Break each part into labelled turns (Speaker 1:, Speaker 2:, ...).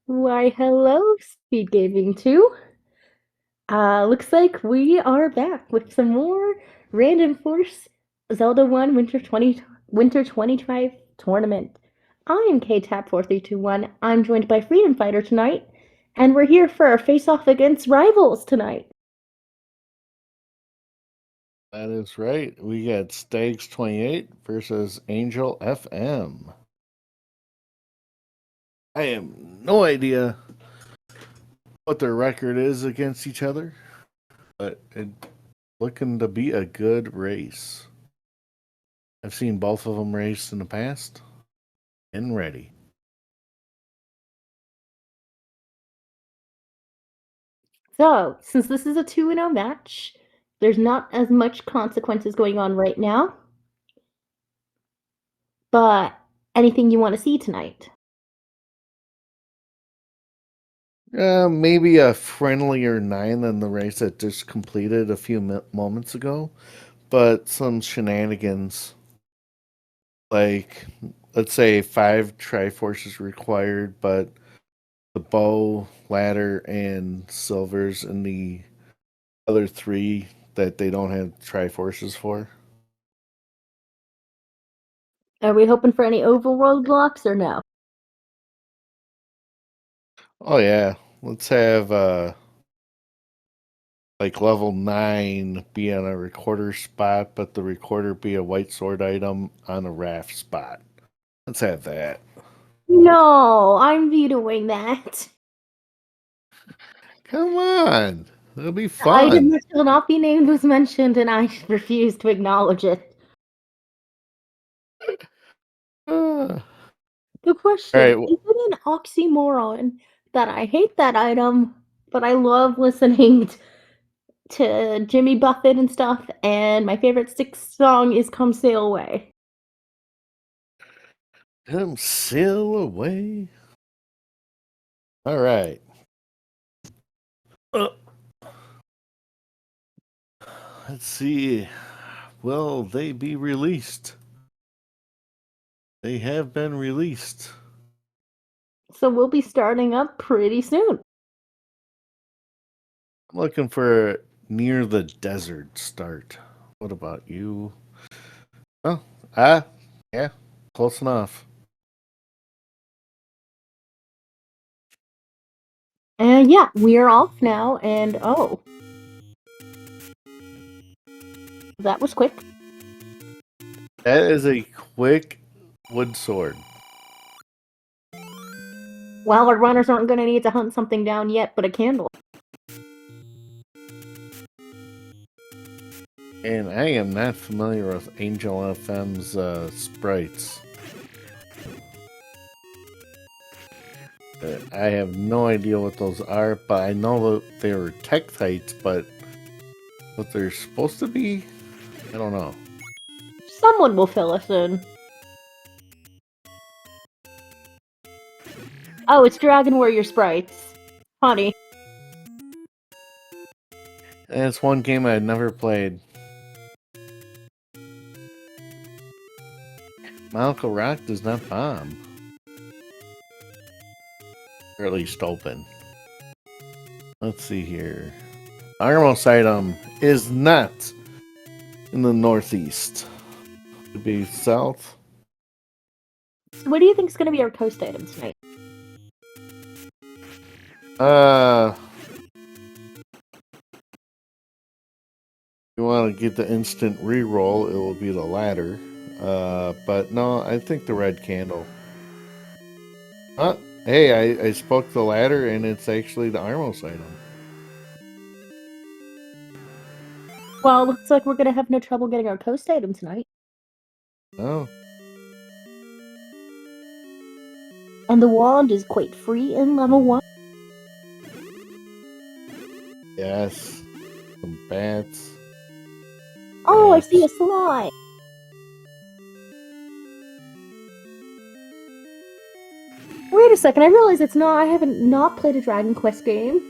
Speaker 1: Why, hello, SpeedGaming 2. Looks like we are back with some more Random Force Zelda 1 Winter 2025 tournament. I am KTAP4321. I'm joined by Freedom Fighter tonight, and we're here for our face-off against rivals tonight.
Speaker 2: That is right. We got Stags28 versus Angel FM. I have no idea what their record is against each other, but it's looking to be a good race. I've seen both of them race in the past and ready.
Speaker 1: So, since this is a 2-0 match, there's not as much consequences going on right now. But anything you want to see tonight?
Speaker 2: Maybe a friendlier 9 than the race that just completed a few moments ago, but some shenanigans. Like, let's say 5 Triforces required, but the bow, ladder, and silvers, and the other 3 that they don't have Triforces for.
Speaker 1: Are we hoping for any overworld blocks or no?
Speaker 2: Oh yeah, let's have like level 9 be on a recorder spot, but the recorder be a white sword item on a raft spot. Let's have that.
Speaker 1: No, I'm vetoing that.
Speaker 2: Come on, it'll be
Speaker 1: The item
Speaker 2: fun.
Speaker 1: that shall not be named was mentioned, and I refuse to acknowledge it.
Speaker 2: All
Speaker 1: The question,
Speaker 2: right.
Speaker 1: is it an oxymoron that I hate that item, but I love listening to Jimmy Buffett and stuff, and my favorite Styx song is Come Sail Away?
Speaker 2: Come sail away. All right. Uh, let's see. Will they be released? They have been released.
Speaker 1: So we'll be starting up pretty soon.
Speaker 2: I'm looking for near the desert start. What about you? Oh, yeah, close enough.
Speaker 1: And yeah, we're off now, and oh, that was quick.
Speaker 2: That is a quick wood sword.
Speaker 1: Well, our runners aren't going to need to hunt something down yet but a candle.
Speaker 2: And I am not familiar with Angel FM's sprites. I have no idea what those are, but I know that they were Tektites, but what they're supposed to be, I don't know.
Speaker 1: Someone will fill us in. Oh, it's Dragon Warrior sprites. Honey.
Speaker 2: And it's one game I had never played. Malco Rock does not bomb. Or at least open. Let's see here. Armos item is not in the northeast. It would be south.
Speaker 1: So what do you think is going to be our coast item tonight?
Speaker 2: You want to get the instant reroll, it will be the ladder. But no, I think the red candle. Hey, I spoke the ladder and it's actually the Armos item.
Speaker 1: Well, looks like we're going to have no trouble getting our coast item tonight.
Speaker 2: Oh.
Speaker 1: And the wand is quite free in level 1.
Speaker 2: Yes. Some bats.
Speaker 1: Oh, bats. I see a slide. Wait a second, I realize it's not. I haven't not played a Dragon Quest game.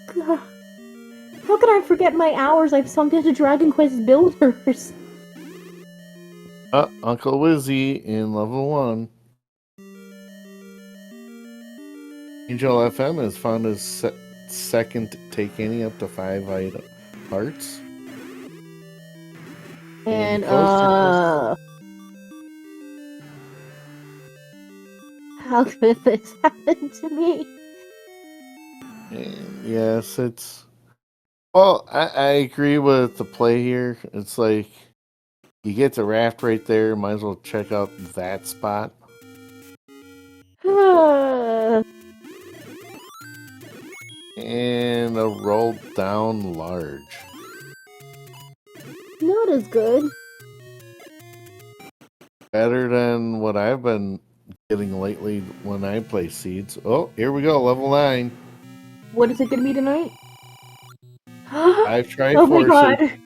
Speaker 1: How could I forget my hours I've sunk into Dragon Quest Builders?
Speaker 2: Uncle Wizzy in level 1. Angel FM has found his second take up to 5 hearts.
Speaker 1: And
Speaker 2: close.
Speaker 1: how could this happen to me?
Speaker 2: And yes, it's well, I agree with the play here. It's like you get the raft right there, might as well check out that spot. And a roll down large.
Speaker 1: Not as good.
Speaker 2: Better than what I've been getting lately when I play seeds. Oh, here we go, level 9.
Speaker 1: What is it going to be tonight?
Speaker 2: I've tried
Speaker 1: oh my god.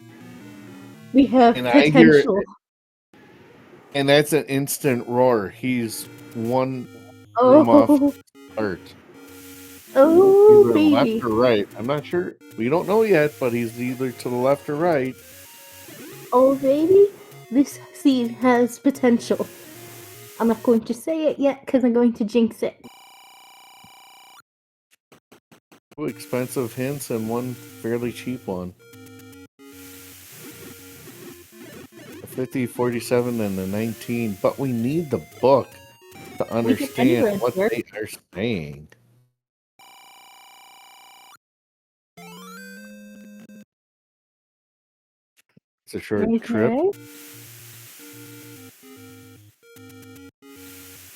Speaker 1: We have
Speaker 2: and
Speaker 1: potential.
Speaker 2: I hear it, and that's an instant roar. He's one room off start.
Speaker 1: Oh,
Speaker 2: either
Speaker 1: baby.
Speaker 2: Left or right. I'm not sure. We don't know yet, but he's either to the left or right.
Speaker 1: Oh, baby. This seed has potential. I'm not going to say it yet because I'm going to jinx it.
Speaker 2: 2 expensive hints and 1 fairly cheap one. A 50, 47, and a 19. But we need the book to understand what they are saying. It's a short trip.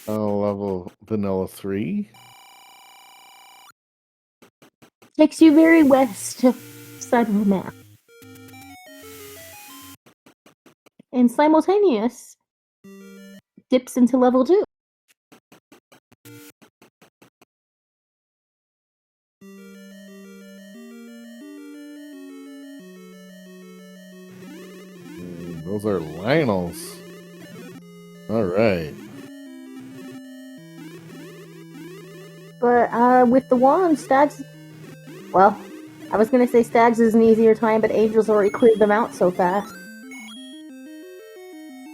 Speaker 2: Level vanilla 3.
Speaker 1: Takes you very west side of the map. And simultaneous dips into level 2.
Speaker 2: Those are Lionels. Alright.
Speaker 1: But with the wand, Stags... Well, I was gonna say Stags is an easier time, but Angel's already cleared them out so fast.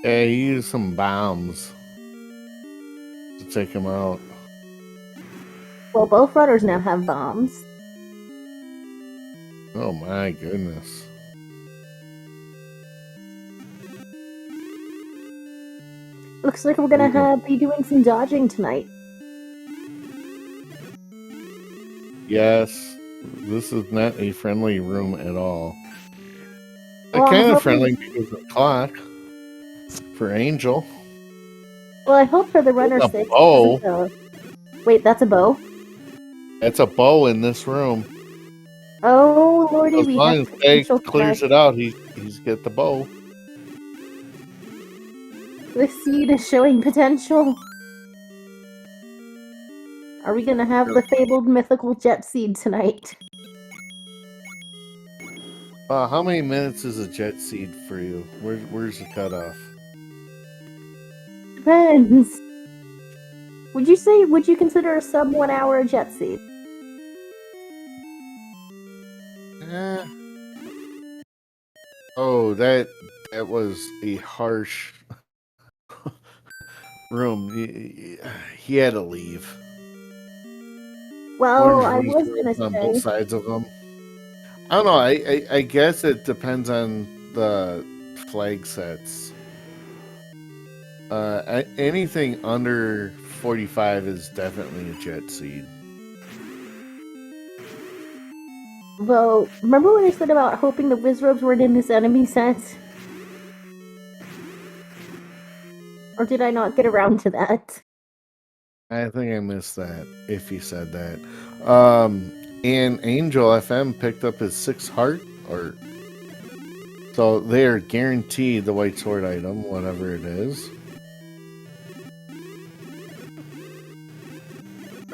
Speaker 2: Yeah, he used some bombs to take him out.
Speaker 1: Well, both runners now have bombs.
Speaker 2: Oh my goodness.
Speaker 1: Looks like we're gonna be doing some dodging tonight.
Speaker 2: Yes, this is not a friendly room at all. Well, kind of friendly because of the clock for Angel.
Speaker 1: Well, I hope for the runner's sake.
Speaker 2: Bow.
Speaker 1: Wait, that's a bow?
Speaker 2: That's a bow in this room.
Speaker 1: Oh, lordy,
Speaker 2: as long as Stag clears it out, he's got the bow.
Speaker 1: This seed is showing potential. Are we gonna have the fabled mythical jet seed tonight?
Speaker 2: How many minutes is a jet seed for you? Where's the cutoff?
Speaker 1: Depends. Would you consider a sub 1 hour a jet seed?
Speaker 2: Oh, that was a harsh room. He had to leave.
Speaker 1: Well, I was gonna say
Speaker 2: on both sides of them. I don't know. I guess it depends on the flag sets. Anything under 45 is definitely a jet seed.
Speaker 1: Well, remember when I said about hoping the Wizrobes weren't in this enemy set? Or did I not get around to that?
Speaker 2: I think I missed that, if you said that. And Angel FM picked up his 6 heart, so they are guaranteed the white sword item, whatever it is.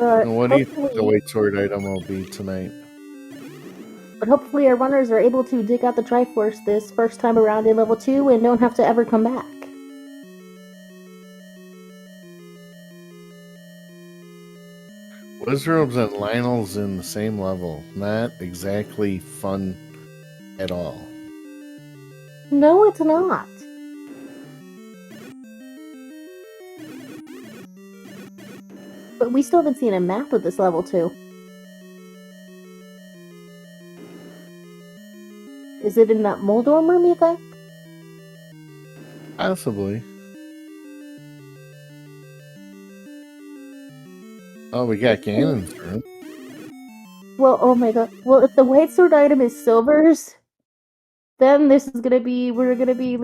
Speaker 2: And what do you think the white sword item will be tonight?
Speaker 1: But hopefully our runners are able to dig out the Triforce this first time around in level 2 and don't have to ever come back.
Speaker 2: Wizrobes and Lionel's in the same level. Not exactly fun at all.
Speaker 1: No, it's not. But we still haven't seen a map of this level 2. Is it in that Moldorm room, you think?
Speaker 2: Possibly. Oh, we got Ganon's room.
Speaker 1: Well, oh my god. Well, if the white sword item is Silver's, then this is gonna be, we're gonna be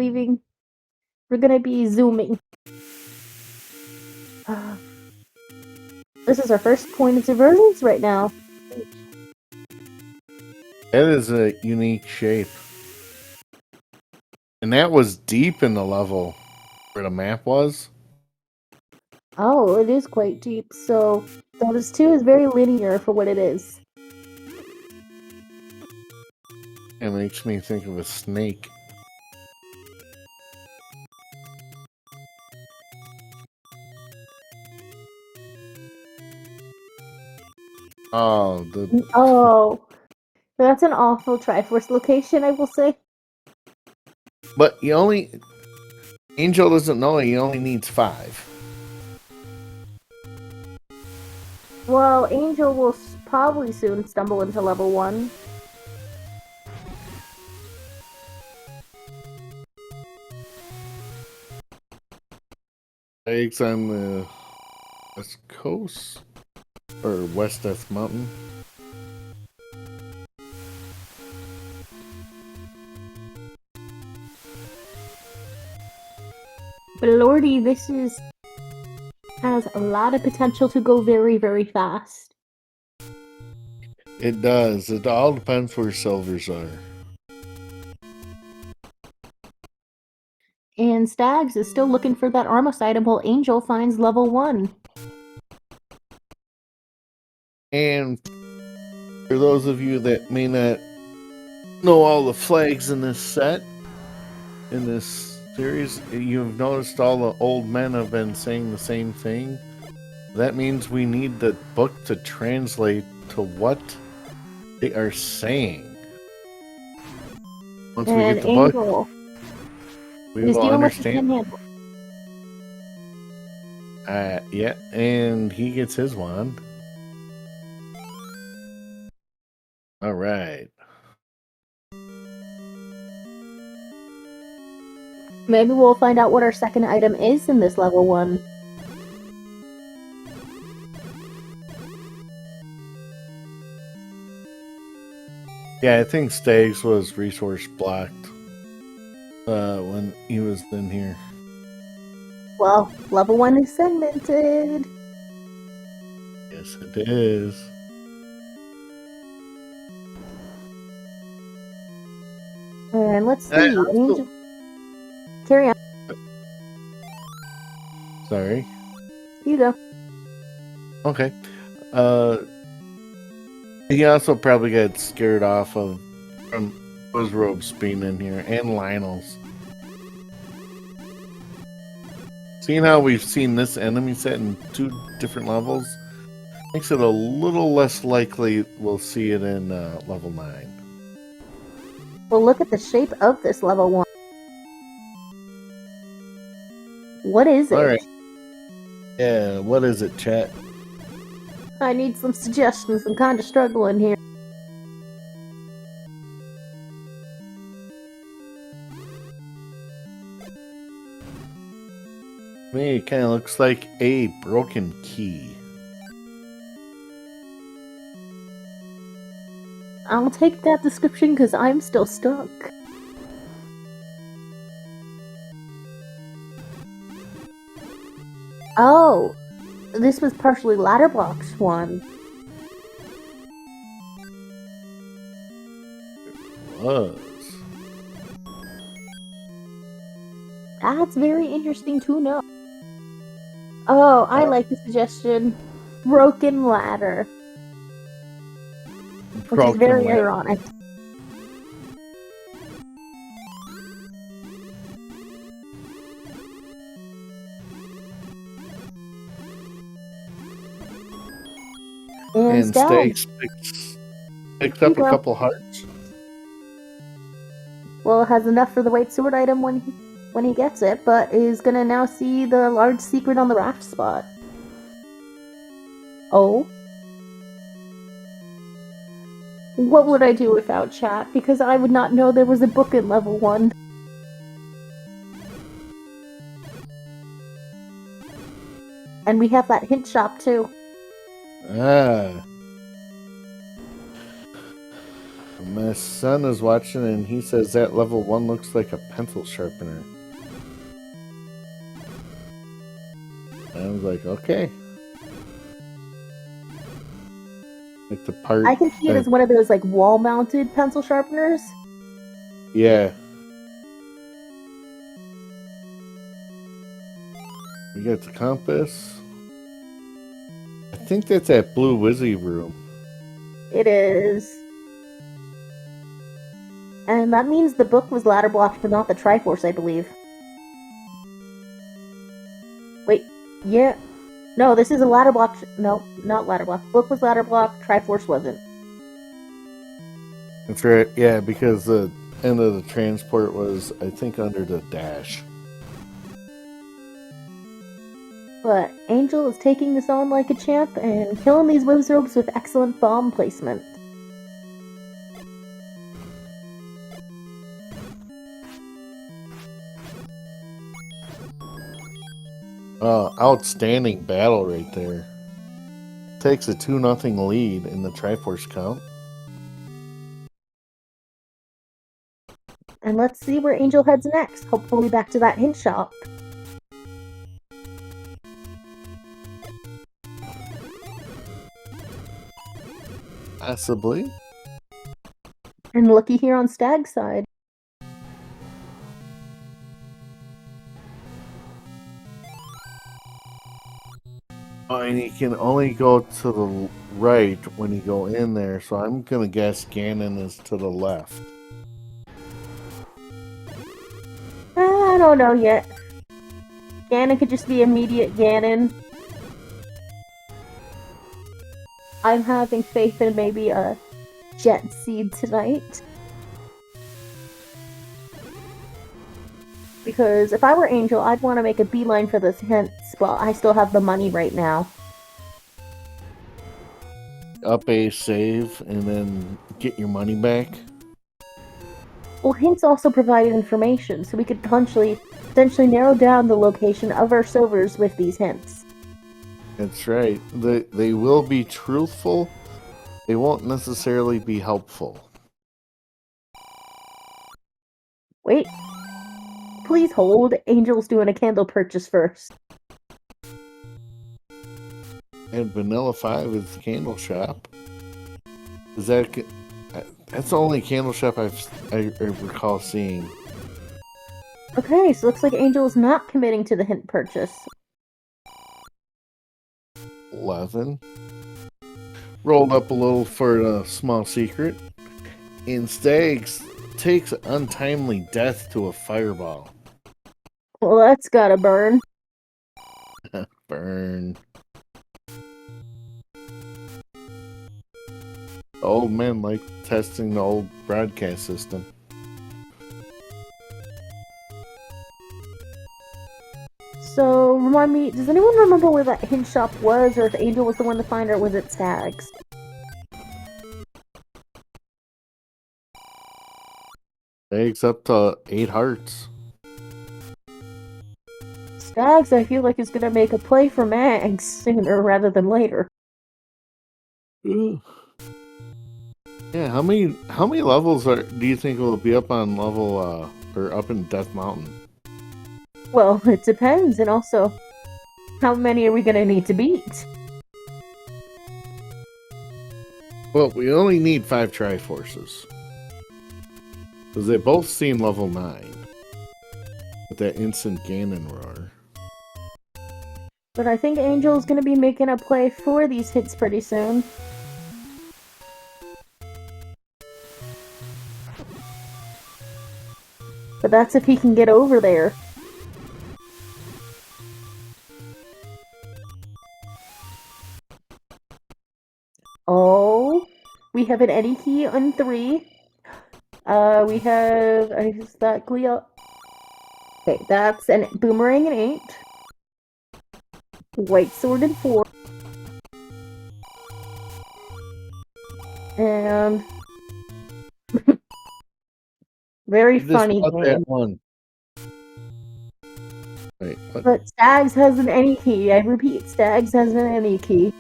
Speaker 1: zooming. This is our first point of divergence right now.
Speaker 2: That is a unique shape. And that was deep in the level where the map was.
Speaker 1: Oh, it is quite deep, so this 2 is very linear for what it is.
Speaker 2: It makes me think of a snake.
Speaker 1: Oh, that's an awful Triforce location, I will say.
Speaker 2: But Angel doesn't know he only needs 5.
Speaker 1: Well, Angel will probably soon stumble into level 1.
Speaker 2: Eggs on the west coast or West Death Mountain.
Speaker 1: But lordy, has a lot of potential to go very, very fast.
Speaker 2: It does. It all depends where silvers are.
Speaker 1: And Stags is still looking for that Armos item while Angel finds level 1.
Speaker 2: And for those of you that may not know all the flags in this set, in this series, you've noticed all the old men have been saying the same thing. That means we need the book to translate to what they are saying. Once we get the book, we will understand. Yeah, and he gets his wand. All right.
Speaker 1: Maybe we'll find out what our second item is in this level 1.
Speaker 2: Yeah, I think Stags was resource blocked when he was in here.
Speaker 1: Well, level 1 is segmented.
Speaker 2: Yes, it is.
Speaker 1: And let's see. Angel. Carry on.
Speaker 2: Sorry.
Speaker 1: You go.
Speaker 2: Okay. He also probably got scared off from those robes being in here, and Lionel's. Seeing how we've seen this enemy set in 2 different levels makes it a little less likely we'll see it in level 9.
Speaker 1: Well, look at the shape of this level 1. What is it?
Speaker 2: All right. Yeah, what is it, chat?
Speaker 1: I need some suggestions. I'm kind of struggling here.
Speaker 2: To me, it kind of looks like a broken key.
Speaker 1: I'll take that description because I'm still stuck. Oh, this was partially Ladderbox 1.
Speaker 2: It was.
Speaker 1: That's very interesting to know. Oh, I like the suggestion. Broken ladder. Which is very ironic.
Speaker 2: And Stags picks up a couple hearts.
Speaker 1: Well, it has enough for the white sword item when he gets it, but is gonna now see the large secret on the raft spot. Oh? What would I do without chat? Because I would not know there was a book in level 1. And we have that hint shop too.
Speaker 2: Ah. My son is watching and he says that level 1 looks like a pencil sharpener. And I was like, okay. Like the part
Speaker 1: I can see it as one of those like wall-mounted pencil sharpeners.
Speaker 2: Yeah. We got the compass. I think that's that blue Wizzy room.
Speaker 1: It is. And that means the book was ladder blocked, but not the Triforce, I believe. Wait, yeah. No, this is a ladder block. No, not ladder block. Book was ladder block, Triforce wasn't.
Speaker 2: That's right. Yeah, because the end of the transport was, I think, under the dash.
Speaker 1: But Angel is taking this on like a champ and killing these wizards with excellent bomb placement.
Speaker 2: Outstanding battle right there. Takes a 2-0 lead in the Triforce count.
Speaker 1: And let's see where Angel heads next. Hopefully back to that hint shop.
Speaker 2: Possibly.
Speaker 1: And looky here on Stag's side.
Speaker 2: Oh, and you can only go to the right when you go in there, so I'm gonna guess Ganon is to the left.
Speaker 1: I don't know yet. Ganon could just be immediate Ganon. I'm having faith in maybe a Jet Seed tonight. Because if I were Angel, I'd want to make a beeline for this hints while I still have the money right now.
Speaker 2: Up a save and then get your money back.
Speaker 1: Well, hints also provided information, so we could potentially narrow down the location of our silvers with these hints.
Speaker 2: That's right. They will be truthful. They won't necessarily be helpful.
Speaker 1: Wait. Please hold. Angel's doing a candle purchase first.
Speaker 2: And Vanilla 5 is the candle shop. Is that... That's the only candle shop I recall seeing.
Speaker 1: Okay, so looks like Angel is not committing to the hint purchase.
Speaker 2: 11. Rolled up a little for a small secret. And Stags takes untimely death to a fireball.
Speaker 1: Well, that's gotta burn.
Speaker 2: Burn. Old men like testing the old broadcast system.
Speaker 1: So, remind me, does anyone remember where that hint shop was, or if Angel was the one to find, or was it Stags?
Speaker 2: Stags up to 8 hearts.
Speaker 1: Stags, I feel like, is gonna make a play for Mags sooner rather than later.
Speaker 2: Ooh. Yeah, how many levels do you think will be up on level or up in Death Mountain?
Speaker 1: Well, it depends, and also, how many are we gonna need to beat?
Speaker 2: Well, we only need 5 Triforces. Because they both seem level 9. With that instant Ganon roar.
Speaker 1: But I think Angel's gonna be making a play for these hits pretty soon. But that's if he can get over there. Oh, we have an Eddie key on 3. We have exactly okay, that's a boomerang in 8. White sword in 4. And very
Speaker 2: You just
Speaker 1: funny
Speaker 2: bought that
Speaker 1: game.
Speaker 2: one. Wait, what?
Speaker 1: But Stags has an any key. I repeat, Stags has an any key.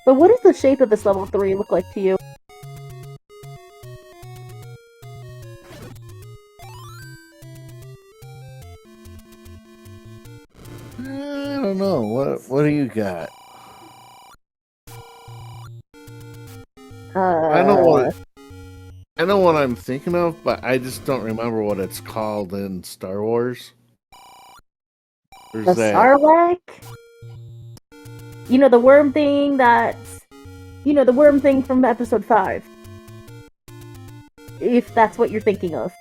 Speaker 1: But what does the shape of this level 3 look like to you?
Speaker 2: I don't know. What do you got? I know what I'm thinking of, but I just don't remember what it's called in Star Wars.
Speaker 1: The
Speaker 2: There's that.
Speaker 1: Sarlacc? You know, the worm thing that's... You know, the worm thing from episode 5. If that's what you're thinking of.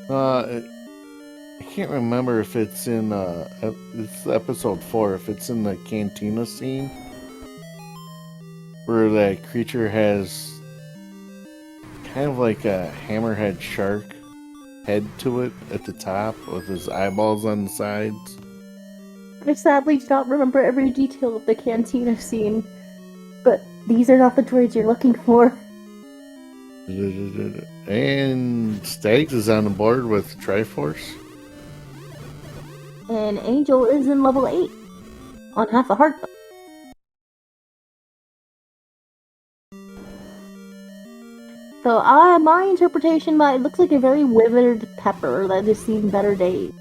Speaker 2: I can't remember if it's in it's episode 4. If it's in the cantina scene where that creature has kind of like a hammerhead shark head to it at the top with his eyeballs on the sides.
Speaker 1: I sadly do not remember every detail of the cantina scene, but these are not the droids you're looking for.
Speaker 2: And Stags is on the board with Triforce.
Speaker 1: And Angel is in level 8 on half a heart. So my interpretation, it looks like a very withered pepper that has seen better days.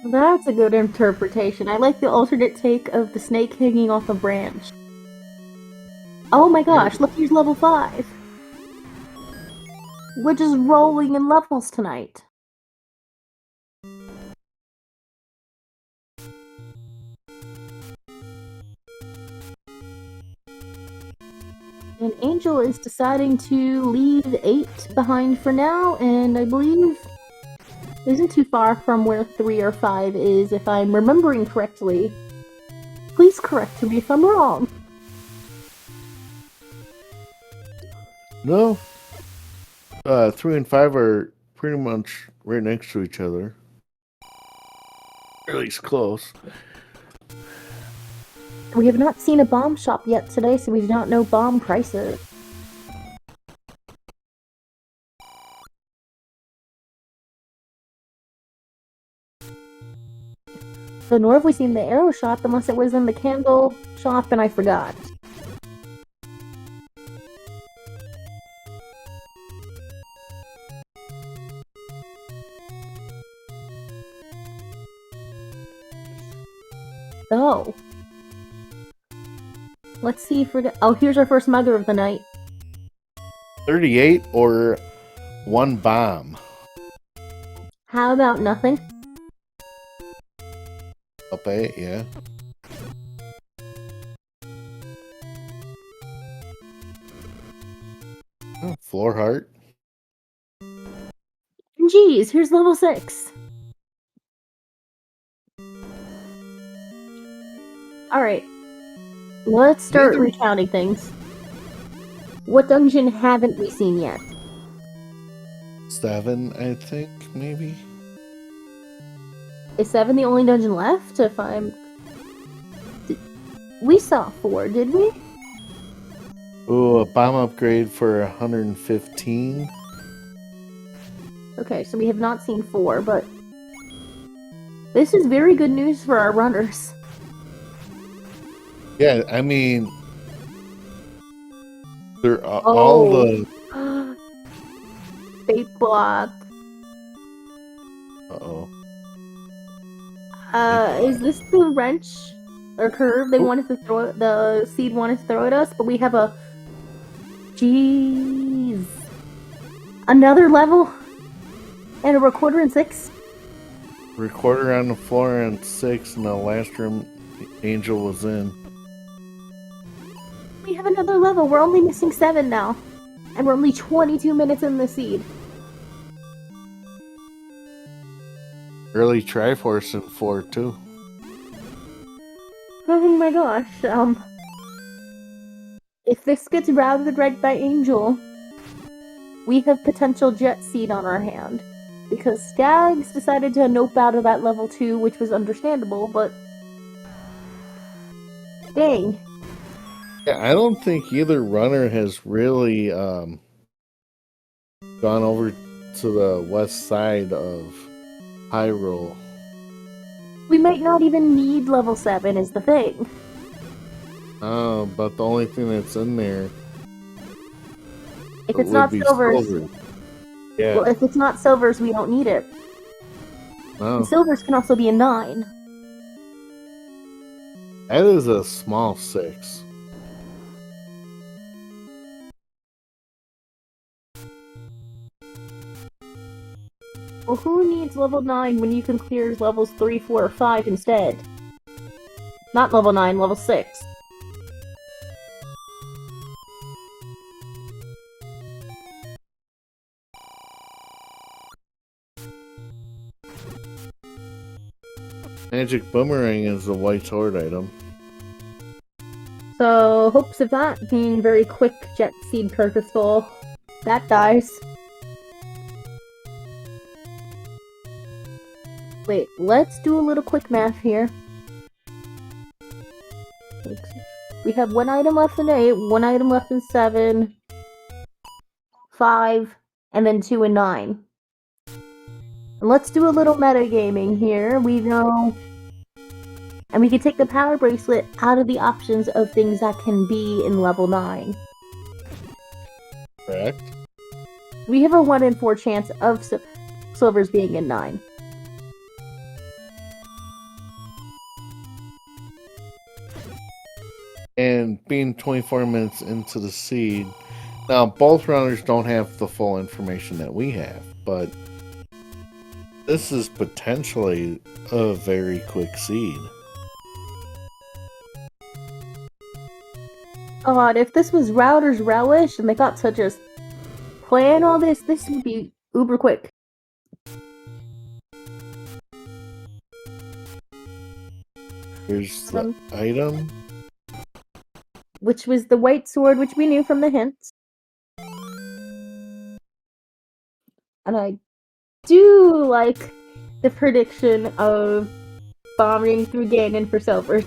Speaker 1: That's a good interpretation. I like the alternate take of the snake hanging off a branch. Oh my gosh, look, here's level 5. We're just rolling in levels tonight. And Angel is deciding to leave 8 behind for now, and I believe isn't too far from where 3 or 5 is, if I'm remembering correctly. Please correct me if I'm wrong.
Speaker 2: No. 3 and 5 are pretty much right next to each other. Or at least close.
Speaker 1: We have not seen a bomb shop yet today, so we do not know bomb prices. So nor have we seen the arrow shop unless it was in the candle shop and I forgot. So, let's see if we're oh, here's our first mugger of the night.
Speaker 2: 38 or 1 bomb.
Speaker 1: How about nothing?
Speaker 2: Up 8, yeah. Oh, floor heart.
Speaker 1: Geez, here's level 6. Alright. Let's start recounting things. What dungeon haven't we seen yet?
Speaker 2: 7, I think, maybe.
Speaker 1: Is 7 the only dungeon left? If I'm... We saw 4, did we?
Speaker 2: Ooh, a bomb upgrade for 115.
Speaker 1: Okay, so we have not seen 4, but... This is very good news for our runners.
Speaker 2: Yeah, I mean... They're all the...
Speaker 1: Fate block.
Speaker 2: Uh-oh.
Speaker 1: Is this the wrench or curve they wanted to throw? The seed wanted to throw at us, but we have a. Jeez. Another level, and a recorder in 6.
Speaker 2: Recorder on the floor in 6, and the last room Angel was in.
Speaker 1: We have another level. We're only missing 7 now, and we're only 22 minutes in the seed.
Speaker 2: Early Triforce in 4 too.
Speaker 1: Oh my gosh. If this gets routed right by Angel, we have potential Jet Seed on our hand. Because Stags decided to nope out of that level 2, which was understandable, but... Dang.
Speaker 2: Yeah, I don't think either runner has really gone over to the west side of Hyrule.
Speaker 1: We might not even need level 7 is the thing.
Speaker 2: But the only thing that's in there
Speaker 1: If it's
Speaker 2: would
Speaker 1: not
Speaker 2: be
Speaker 1: silvers...
Speaker 2: silver. Yeah.
Speaker 1: Well, if it's not silvers, we don't need it.
Speaker 2: Oh,
Speaker 1: And silvers can also be a 9.
Speaker 2: that is a small 6.
Speaker 1: Well, who needs level 9 when you can clear levels 3, 4, or 5 instead? Not level 9, level 6.
Speaker 2: Magic Boomerang is a white sword item.
Speaker 1: So, hopes of that being very quick Jet Seed purposeful. That dies. Wait, let's do a little quick math here. We have 1 item left in 8, 1 item left in 7, 5, and then 2 and 9. And let's do a little metagaming here. We know... And we can take the power bracelet out of the options of things that can be in level 9.
Speaker 2: Correct.
Speaker 1: We have a 1 in 4 chance of silvers being in 9.
Speaker 2: And being 24 minutes into the seed, now both runners don't have the full information that we have, but this is potentially a very quick seed.
Speaker 1: God, if this was Router's Relish and they got to just plan all this, this would be uber quick.
Speaker 2: Here's the item.
Speaker 1: Which was the white sword, which we knew from the hints. And I do like the prediction of bombing through Ganon for silver.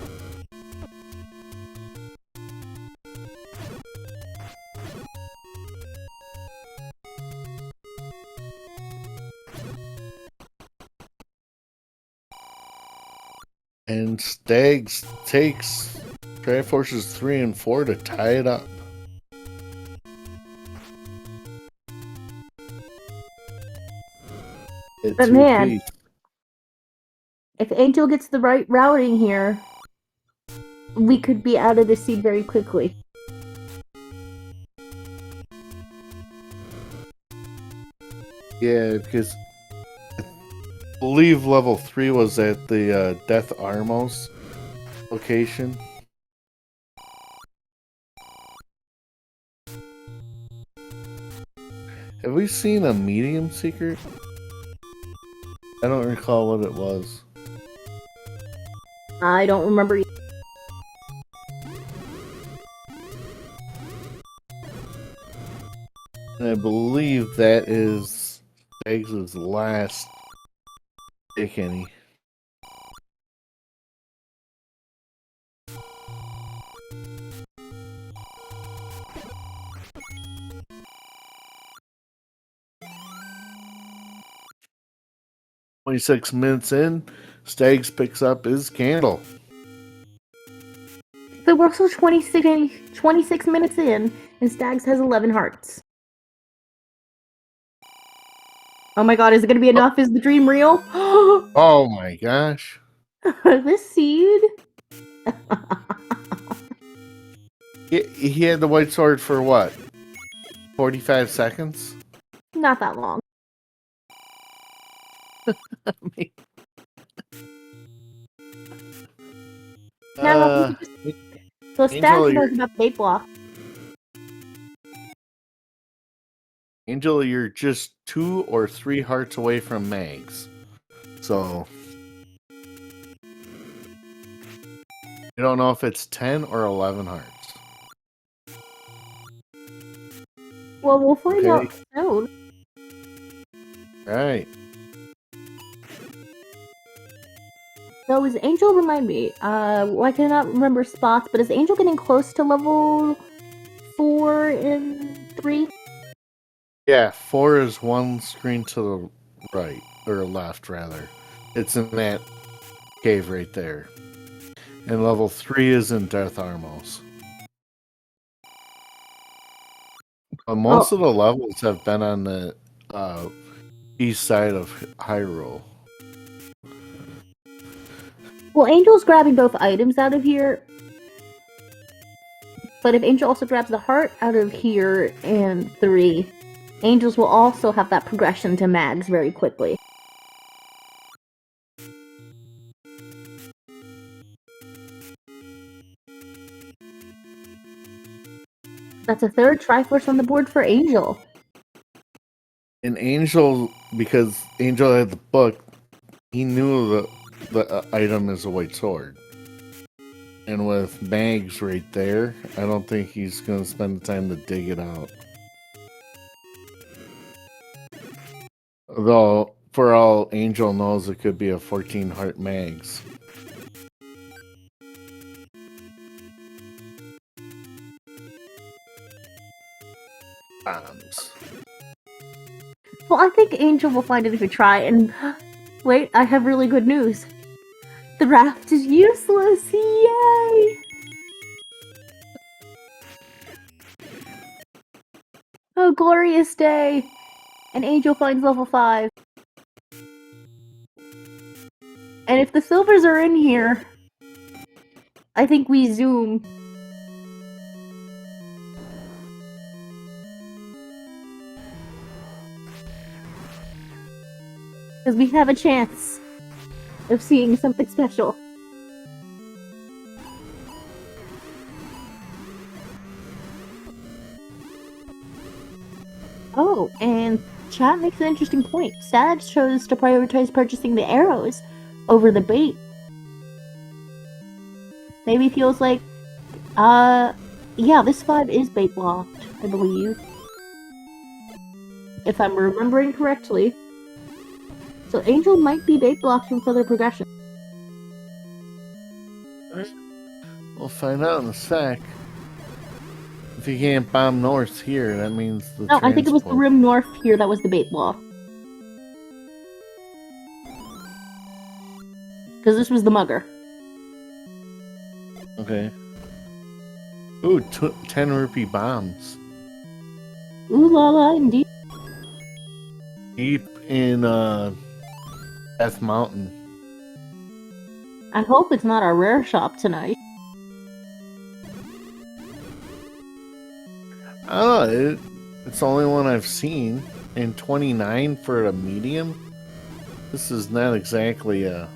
Speaker 2: And Stags takes Triforces 3 and 4 to tie it up.
Speaker 1: But man, if Angel gets the right routing here, we could be out of this seed very quickly.
Speaker 2: Yeah, because I believe level 3 was at the Death Armos location. Have we seen a medium secret? I don't recall what it was.
Speaker 1: I don't remember.
Speaker 2: And I believe that is Stags' last pick any. "26 minutes in, Stags picks up his candle."
Speaker 1: So we're also 26 minutes in, and Stags has 11 hearts. Oh my god, is it gonna be enough? Is the dream real?
Speaker 2: Oh my gosh.
Speaker 1: This seed?
Speaker 2: He had the white sword for what? 45 seconds?
Speaker 1: Not that long. No, so Stags knows about bait block.
Speaker 2: Angel, you're just 2 or 3 hearts away from Mags. So you don't know if it's 10 or 11 hearts.
Speaker 1: Well, we'll find
Speaker 2: Okay.
Speaker 1: out soon.
Speaker 2: Right.
Speaker 1: So is Angel, remind me, I cannot remember spots, but is Angel getting close to level 4 and 3?
Speaker 2: Yeah, 4 is one screen to the right, or left, rather. It's in that cave right there. And level 3 is in Death Armos. But most
Speaker 1: Oh,
Speaker 2: of the levels have been on the east side of Hyrule.
Speaker 1: well, Angel's grabbing both items out of here. But if Angel also grabs the heart out of here and 3, Angels will also have that progression to Mags very quickly. That's a third Triforce on the board for Angel.
Speaker 2: And Angel, because Angel had the book, he knew the item is a white sword. And with Mags right there, I don't think he's going to spend the time to dig it out. Though, for all Angel knows, it could be a 14 heart Mags. Bombs.
Speaker 1: Well, I think Angel will find it if we try, and wait, I have really good news. The raft is useless! Yay! Oh, glorious day! And Angel finds level 5. And if the silvers are in here, I think we zoom. Because we have a chance of seeing something special. Oh, and chat makes an interesting point. Stags chose to prioritize purchasing the arrows over the bait. Maybe feels like, yeah, this 5 is bait blocked, I believe. If I'm remembering correctly. So Angel might be bait blocked from further progression.
Speaker 2: We'll find out in a sec. If he can't bomb north here, that means the
Speaker 1: No, I think it was the rim north here that was the bait block. Because this was the mugger.
Speaker 2: Okay. Ooh, 10 rupee bombs.
Speaker 1: Ooh la la, indeed.
Speaker 2: Deep in Death Mountain.
Speaker 1: I hope it's not our rare shop tonight.
Speaker 2: Oh, it's the only one I've seen. And 29 for a medium? This is not exactly a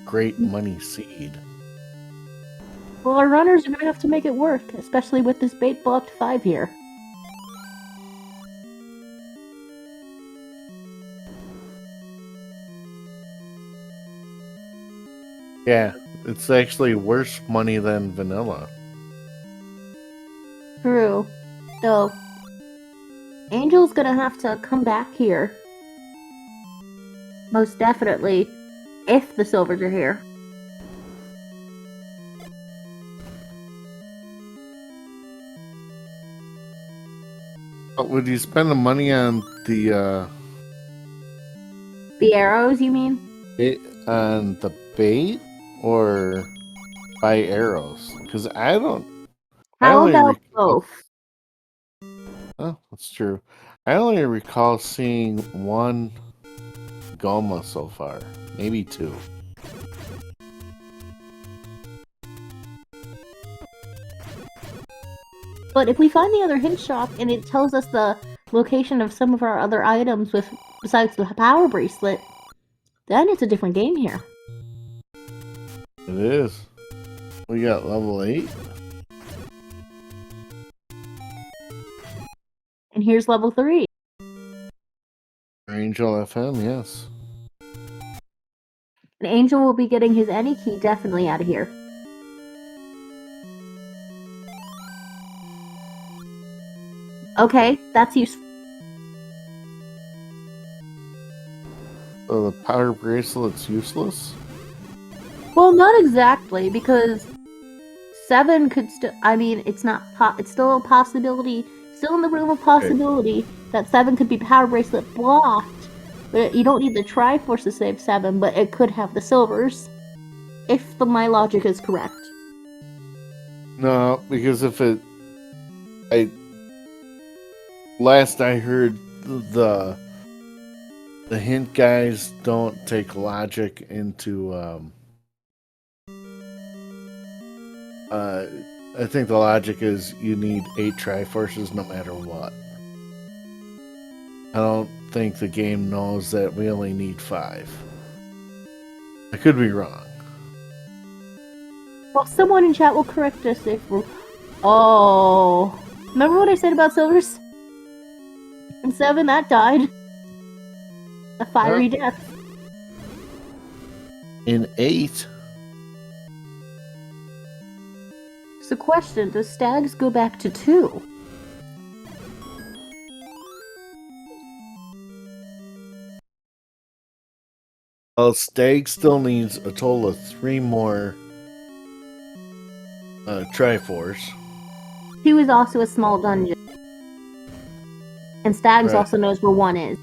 Speaker 2: great money seed.
Speaker 1: Well, our runners are going to have to make it work, especially with this bait blocked 5 here.
Speaker 2: Yeah, it's actually worse money than vanilla.
Speaker 1: True. So, Angel's gonna have to come back here. Most definitely, if the silvers are here.
Speaker 2: But would you spend the money on the
Speaker 1: arrows, you mean?
Speaker 2: on the bait or buy arrows? Because I don't.
Speaker 1: How about both?
Speaker 2: Oh, that's true. I only recall seeing one Goma so far, maybe 2.
Speaker 1: But if we find the other hint shop and it tells us the location of some of our other items besides the power bracelet, then it's a different game here.
Speaker 2: It is. We got level 8.
Speaker 1: And here's level 3.
Speaker 2: Angel FM, yes.
Speaker 1: And Angel will be getting his any key definitely out of here. Okay, that's useful.
Speaker 2: So the power bracelet's useless?
Speaker 1: Well, not exactly, because 7 could still. I mean, it's not. It's still a possibility. Still in the realm of possibility that 7 could be power bracelet blocked. But you don't need the Triforce to save 7, but it could have the silvers. If my logic is correct.
Speaker 2: No, because if it... Last I heard, the hint guys don't take logic into... I think the logic is you need 8 Triforces no matter what. I don't think the game knows that we only need 5. I could be wrong.
Speaker 1: Well, someone in chat will correct us if we're... Oh... Remember what I said about silvers? In 7, that died. A fiery death.
Speaker 2: In 8...
Speaker 1: So question, does Stags go back to 2?
Speaker 2: Well, Stag still needs a total of 3 more Triforce.
Speaker 1: 2 is also a small dungeon. And Stags
Speaker 2: Right.
Speaker 1: also knows where 1 is.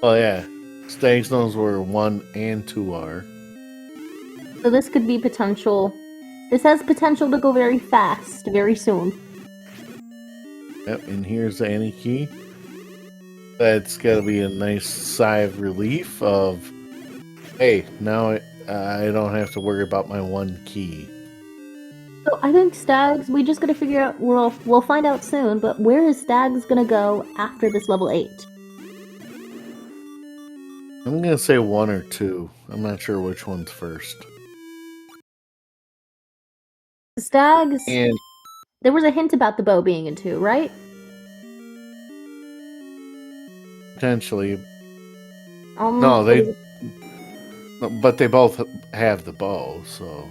Speaker 2: Oh yeah, Stags knows where 1 and 2 are.
Speaker 1: So this could be potential. This has potential to go very fast, very soon.
Speaker 2: Yep, and here's the Annie key. That's gotta be a nice sigh of relief of, hey, now I don't have to worry about my 1 key.
Speaker 1: So I think Stags, we just gotta figure out, we'll find out soon, but where is Stags gonna go after this level 8?
Speaker 2: I'm gonna say 1 or 2. I'm not sure which one's first.
Speaker 1: Stags,
Speaker 2: And
Speaker 1: there was a hint about the bow being in 2, right?
Speaker 2: potentially,
Speaker 1: No,
Speaker 2: but they both have the bow, so.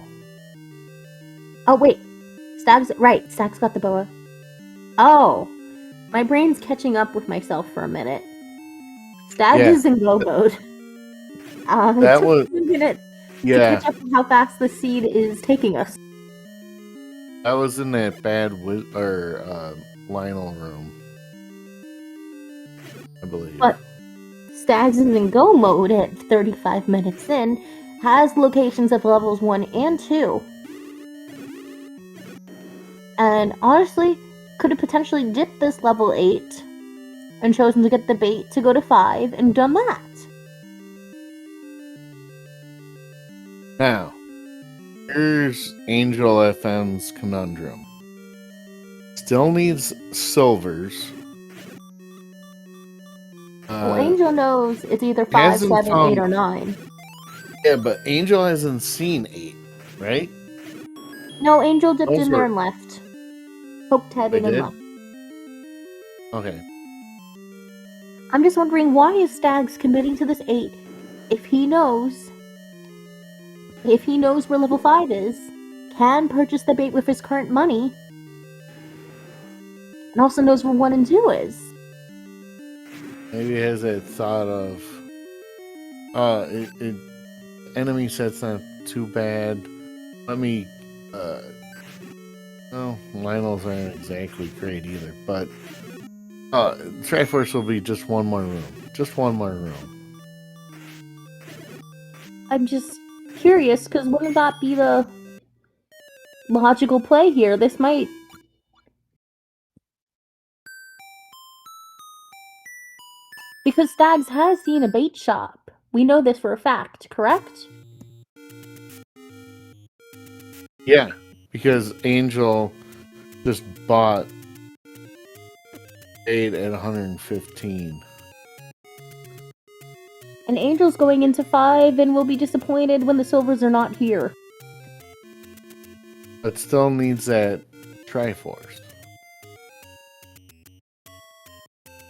Speaker 1: Oh wait, Stags, right, Stags got the boa. Oh, my brain's catching up with myself for a minute. Stags is in go mode. It took me a minute to catch up with how fast the seed is taking us.
Speaker 2: I was in that bad Lionel room, I believe.
Speaker 1: But Stags is in go mode at 35 minutes in, has locations of levels 1 and 2. And honestly, could have potentially dipped this level 8 and chosen to get the bait to go to 5 and done that.
Speaker 2: Now, here's Angel FM's conundrum. Still needs silvers.
Speaker 1: Well, Angel knows it's either 5, 7, 8, or 9.
Speaker 2: Yeah, but Angel hasn't seen 8, right?
Speaker 1: No, Angel dipped in there and left. Poked head in and left.
Speaker 2: Okay.
Speaker 1: I'm just wondering, why is Stags committing to this 8 if he knows where level 5 is, can purchase the bait with his current money, and also knows where 1 and 2 is?
Speaker 2: Maybe he has that thought of, enemy set's not too bad. Let me, well, Lionel's aren't exactly great either, but, Triforce will be just 1 more room. Just 1 more room.
Speaker 1: I'm just curious, because wouldn't that be the logical play here? This might... Because Stags has seen a bait shop. We know this for a fact, correct?
Speaker 2: Yeah, because Angel just bought 8 at 115.
Speaker 1: And Angel's going into 5 and will be disappointed when the silvers are not here.
Speaker 2: But still needs that Triforce.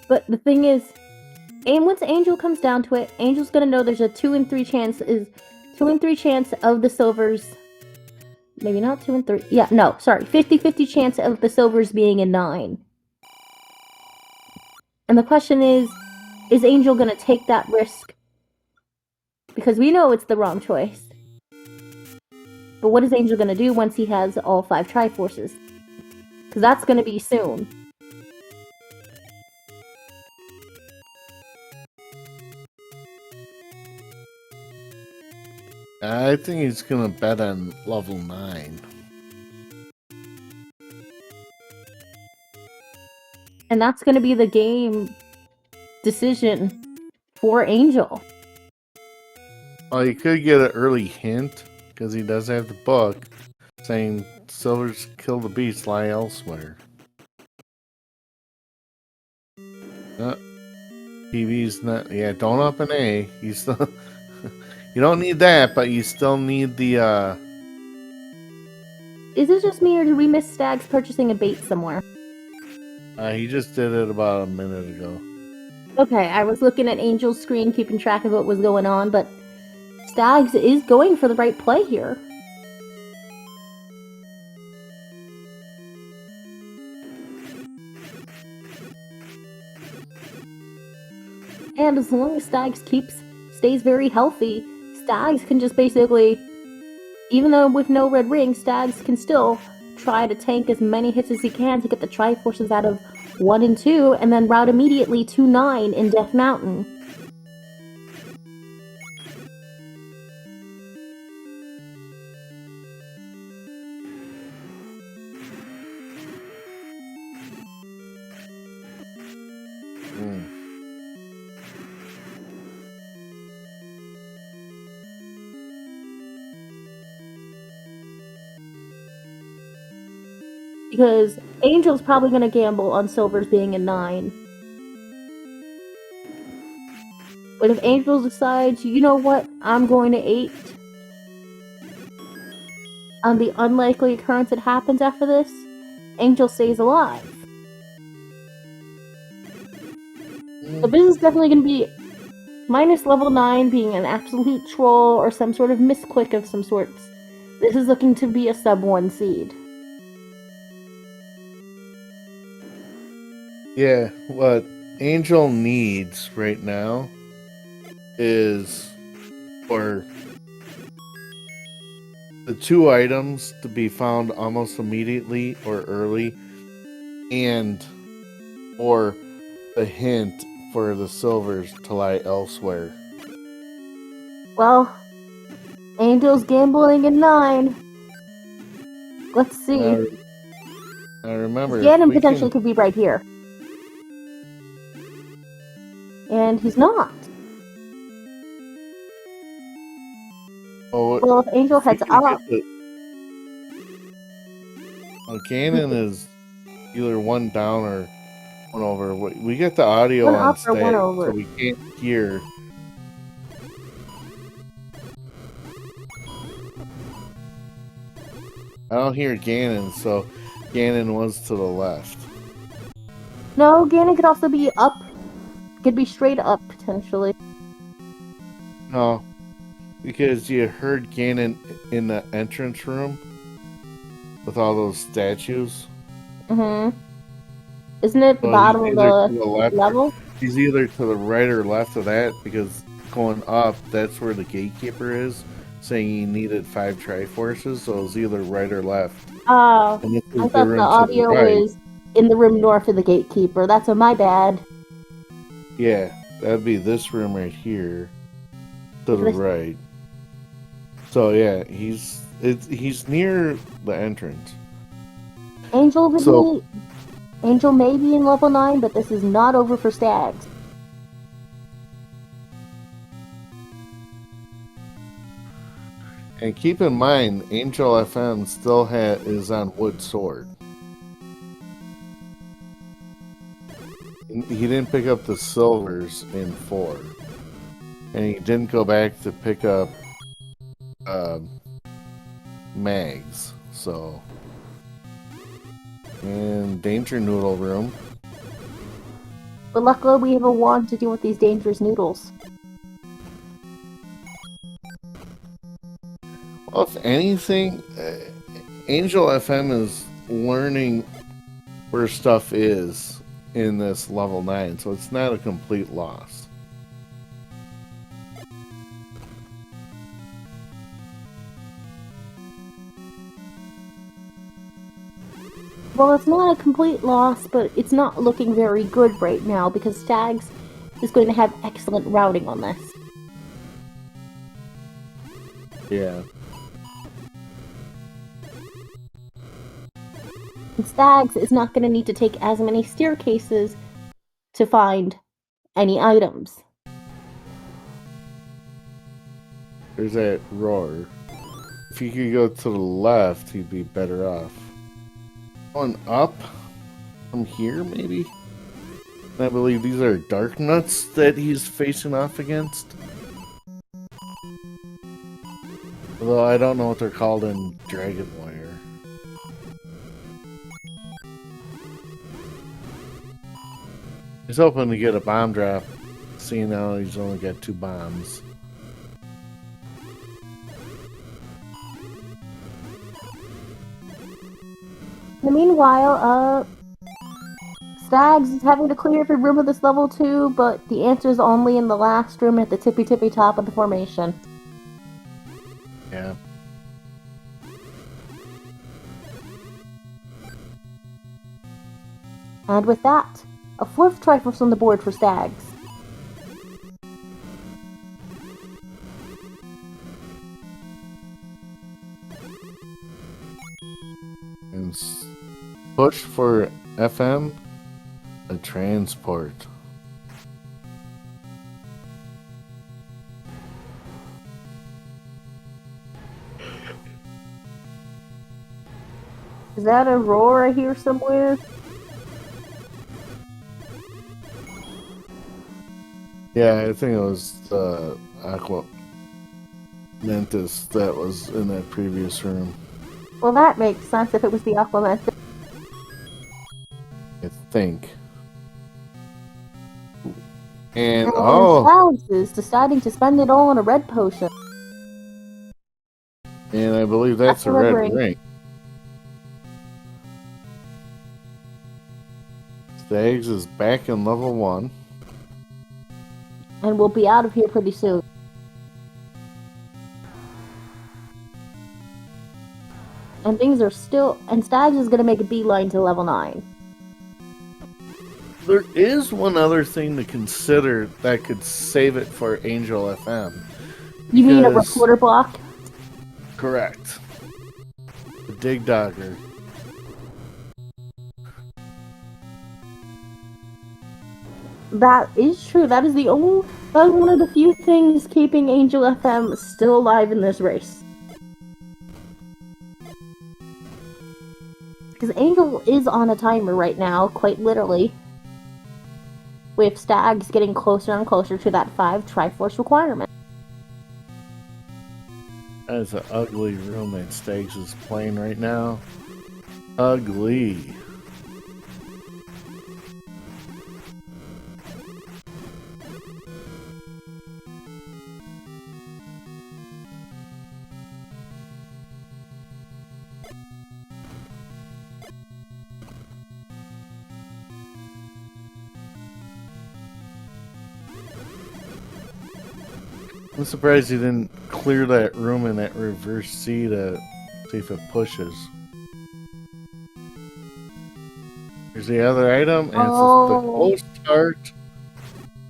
Speaker 1: But the thing is, and once Angel comes down to it, Angel's gonna know there's a 2 in 3 chance of the silvers Maybe not 2 and 3. Yeah, no, sorry. 50-50 chance of the silvers being in 9. And the question is Angel gonna take that risk? Because we know it's the wrong choice. But what is Angel gonna do once he has all 5 Triforces? Because that's gonna be soon.
Speaker 2: I think he's gonna bet on level 9.
Speaker 1: And that's gonna be the game decision for Angel.
Speaker 2: Well, you could get an early hint, because he does have the book, saying silvers kill the beast, lie elsewhere. PB's not... Yeah, don't up an A. You still... you don't need that, but you still need the,
Speaker 1: Is this just me, or did we miss Stags purchasing a bait somewhere?
Speaker 2: he just did it about a minute ago.
Speaker 1: Okay, I was looking at Angel's screen, keeping track of what was going on, but Stags is going for the right play here. And as long as Stags stays very healthy, Stags can just basically, even though with no red ring, Stags can still try to tank as many hits as he can to get the Triforces out of 1 and 2, and then route immediately to 9 in Death Mountain. Because Angel's probably going to gamble on silvers being a 9. But if Angel decides, you know what, I'm going to 8, on the unlikely occurrence that happens after this, Angel stays alive. So this is definitely going to be minus level 9 being an absolute troll or some sort of misclick of some sorts. This is looking to be a sub 1 seed.
Speaker 2: Yeah, what Angel needs right now is for the 2 items to be found almost immediately or early, and or the hint for the silvers to lie elsewhere.
Speaker 1: Well, Angel's gambling in 9. Let's see.
Speaker 2: I remember
Speaker 1: Ganon potentially could be right here. And he's not.
Speaker 2: Oh,
Speaker 1: well, if Angel heads up...
Speaker 2: Well, Ganon is either 1 down or 1 over. We get the audio
Speaker 1: 1
Speaker 2: on
Speaker 1: up or 1 over.
Speaker 2: so we can't hear. I don't hear Ganon, so Ganon was to the left.
Speaker 1: No, Ganon could also be up. Could be straight up, potentially.
Speaker 2: No, because you heard Ganon in the entrance room with all those statues.
Speaker 1: Mm-hmm. Isn't it the bottom of the level?
Speaker 2: He's either to the right or left of that, because going up, that's where the gatekeeper is, saying he needed 5 Triforces, so it was either right or left.
Speaker 1: Oh, I thought the audio was in the room north of the gatekeeper. That's my bad.
Speaker 2: Yeah, that'd be this room right here, to the right. So yeah, he's near the entrance.
Speaker 1: Angel may be in level 9, but this is not over for Stags.
Speaker 2: And keep in mind, Angel FM still is on Wood Sword. He didn't pick up the silvers in 4. And he didn't go back to pick up mags, so... And Danger Noodle room.
Speaker 1: But luckily we have a wand to deal with these dangerous noodles.
Speaker 2: Well, if anything, Angel FM is learning where stuff is in this level 9, so it's not a complete loss.
Speaker 1: Well, it's not a complete loss, but it's not looking very good right now because Stags is going to have excellent routing on this.
Speaker 2: Yeah.
Speaker 1: And Stags is not going to need to take as many staircases to find any items.
Speaker 2: There's that roar. If you could go to the left, you'd be better off. Going up from here, maybe? I believe these are dark nuts that he's facing off against. Although I don't know what they're called in Dragonwire. He's hoping to get a bomb drop, seeing how he's only got 2 bombs.
Speaker 1: In the meanwhile, Stags is having to clear every room of this level too, but the answer is only in the last room at the tippy top of the formation.
Speaker 2: Yeah.
Speaker 1: And with that, a 4th Triforce on the board for Stags.
Speaker 2: And push for FM, a transport.
Speaker 1: Is that a roar I hear somewhere?
Speaker 2: Yeah, I think it was the Aqua Mantis that was in that previous room.
Speaker 1: Well, that makes sense if it was the Aquaman.
Speaker 2: I think. And oh,
Speaker 1: Stags is deciding to spend it all on a red potion.
Speaker 2: And I believe that's a red ring. Stags is back in level 1.
Speaker 1: And we'll be out of here pretty soon. And things are still... And Stags is going to make a beeline to level 9.
Speaker 2: There is one other thing to consider that could save it for Angel FM.
Speaker 1: You mean a reporter block?
Speaker 2: Correct. The Dig Dogger.
Speaker 1: That is true. That is one of the few things keeping Angel FM still alive in this race. Because Angel is on a timer right now, quite literally. With Stags getting closer and closer to that 5 Triforce requirement.
Speaker 2: That is an ugly room that Stags is playing right now. Ugly. I'm surprised he didn't clear that room in that reverse C to see if it pushes. Here's the other item, and it's the ghost heart.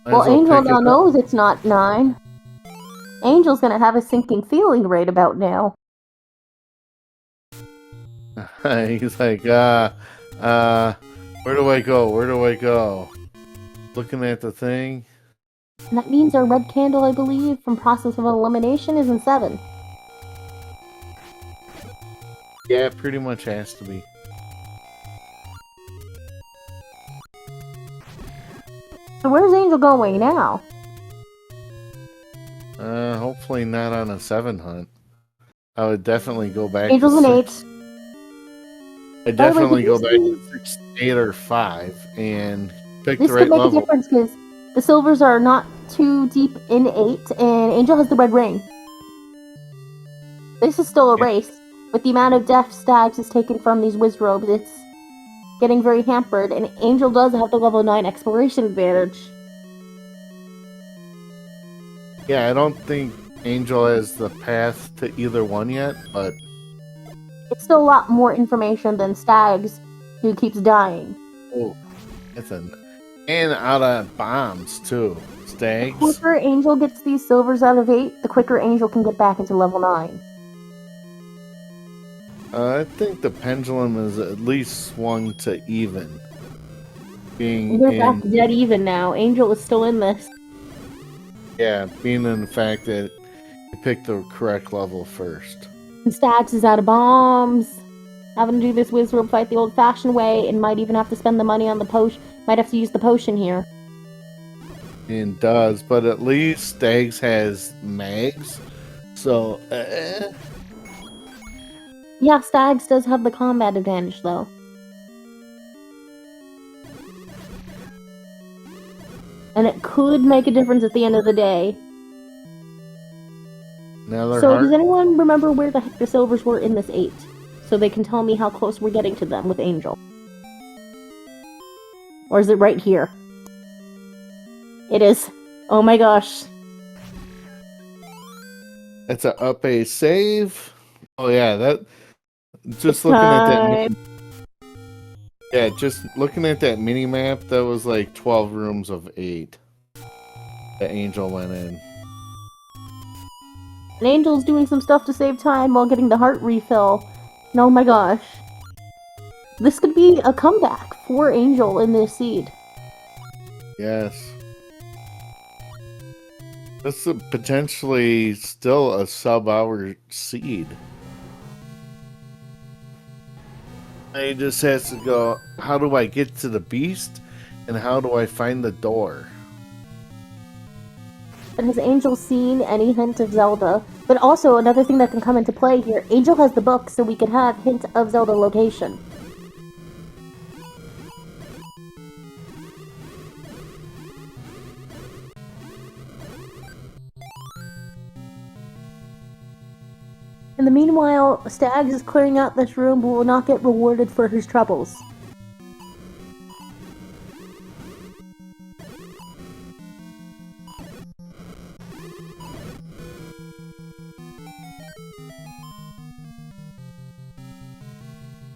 Speaker 1: Well, Angel now knows it's not 9. Angel's gonna have a sinking feeling right about now.
Speaker 2: He's like, where do I go? Where do I go? Looking at the thing.
Speaker 1: And that means our red candle, I believe, from process of elimination is in 7.
Speaker 2: Yeah, it pretty much has to be.
Speaker 1: So where's Angel going now?
Speaker 2: Hopefully not on a 7 hunt. I would definitely go back
Speaker 1: Angel's an 8.
Speaker 2: I'd definitely go back to 6, 8, or 5 and pick the right level. This could make a
Speaker 1: difference because the silvers are not too deep in 8, and Angel has the red ring. This is still a race. With the amount of death Stags is taken from these Wizrobes, it's getting very hampered, and Angel does have the level 9 exploration advantage.
Speaker 2: Yeah, I don't think Angel has the path to either one yet, but
Speaker 1: It's still a lot more information than Stags, who keeps dying.
Speaker 2: oh, and out of bombs too.
Speaker 1: The
Speaker 2: Stags.
Speaker 1: quicker Angel gets these silvers out of 8, the quicker Angel can get back into level 9.
Speaker 2: I think the pendulum is at least swung to even.
Speaker 1: We're back dead even now. Angel is still in this.
Speaker 2: Yeah, being in the fact that you picked the correct level first.
Speaker 1: And Stags is out of bombs. Having to do this Wizrobe fight the old-fashioned way, and might even have to spend the money on the potion. Might have to use the potion here.
Speaker 2: It does, but at least Stags has mags, so
Speaker 1: Yeah, Stags does have the combat advantage, though. And it could make a difference at the end of the day. So does anyone remember where the heck the silvers were in this 8? So they can tell me how close we're getting to them with Angel. Or is it right here? It is. Oh my gosh.
Speaker 2: It's a up a save. Oh yeah, that. Just looking at that. Yeah, just looking at that mini map, that was like 12 rooms of 8. The Angel went in.
Speaker 1: And Angel's doing some stuff to save time while getting the heart refill. And oh my gosh. This could be a comeback for Angel in this seed.
Speaker 2: Yes. This is potentially still a sub-hour seed. He just has to go, how do I get to the beast? And how do I find the door?
Speaker 1: And has Angel seen any hint of Zelda? But also, another thing that can come into play here, Angel has the book, so we could have hint of Zelda location. In the meanwhile, Stags is clearing out this room but will not get rewarded for his troubles.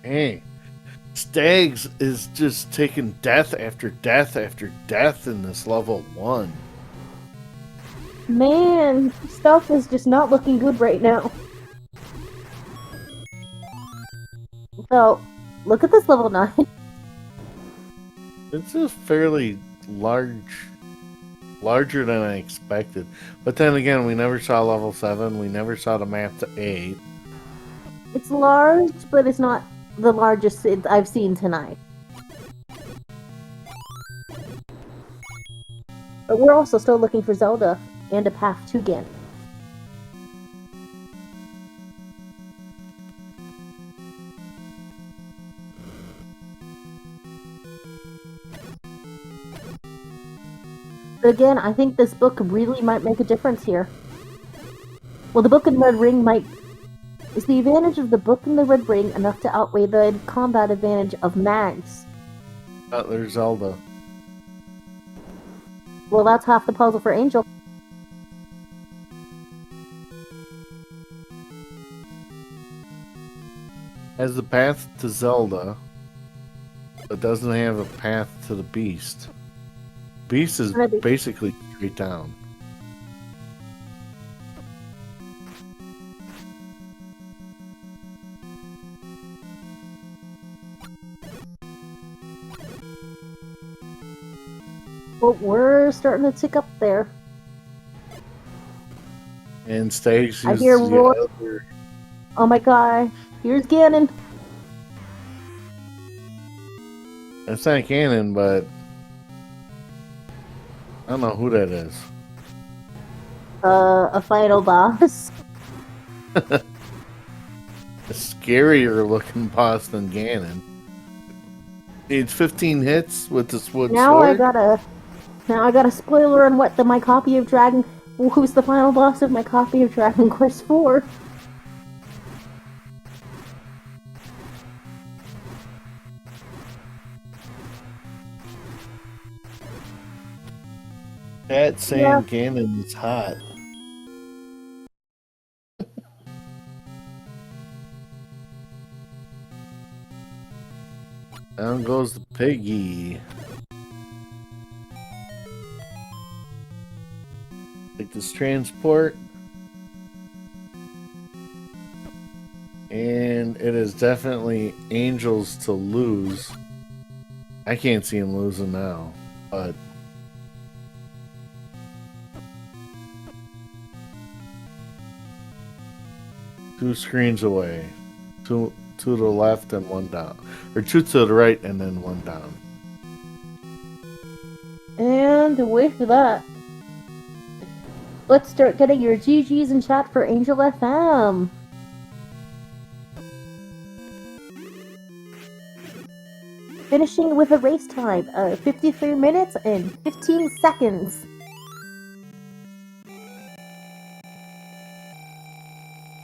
Speaker 2: Hey, Stags is just taking death after death after death in this level 1.
Speaker 1: Man, stuff is just not looking good right now. So, look at this level 9.
Speaker 2: It's a fairly larger than I expected. But then again, we never saw level 7. We never saw the map to 8.
Speaker 1: It's large, but it's not the largest I've seen tonight. But we're also still looking for Zelda and a path to Ganon. But again, I think this book really might make a difference here. Well, the book in Red Ring might... Is the advantage of the book in the Red Ring enough to outweigh the combat advantage of mags?
Speaker 2: There's Zelda.
Speaker 1: Well, that's half the puzzle for Angel.
Speaker 2: Has the path to Zelda, but doesn't have a path to the Beast. Beast is basically straight down.
Speaker 1: But we're starting to tick up there.
Speaker 2: And Stags
Speaker 1: I hear roar. Oh my god. Here's Ganon.
Speaker 2: That's not Ganon, but I don't know who that is.
Speaker 1: A final boss.
Speaker 2: A scarier looking boss than Ganon. Needs 15 hits with this wood sword.
Speaker 1: Now I got a spoiler on what my copy of Dragon... Who's the final boss of my copy of Dragon Quest IV.
Speaker 2: That
Speaker 1: Yeah.
Speaker 2: saying Ganon is hot. Down goes the piggy. Take this transport. And it is definitely Angels to lose. I can't see him losing now, but two screens away. Two to the left and one down. Or two to the right and then one down.
Speaker 1: And with that, let's start getting your GGs in chat for Angel FM. Finishing with a race time of 53 minutes and 15 seconds.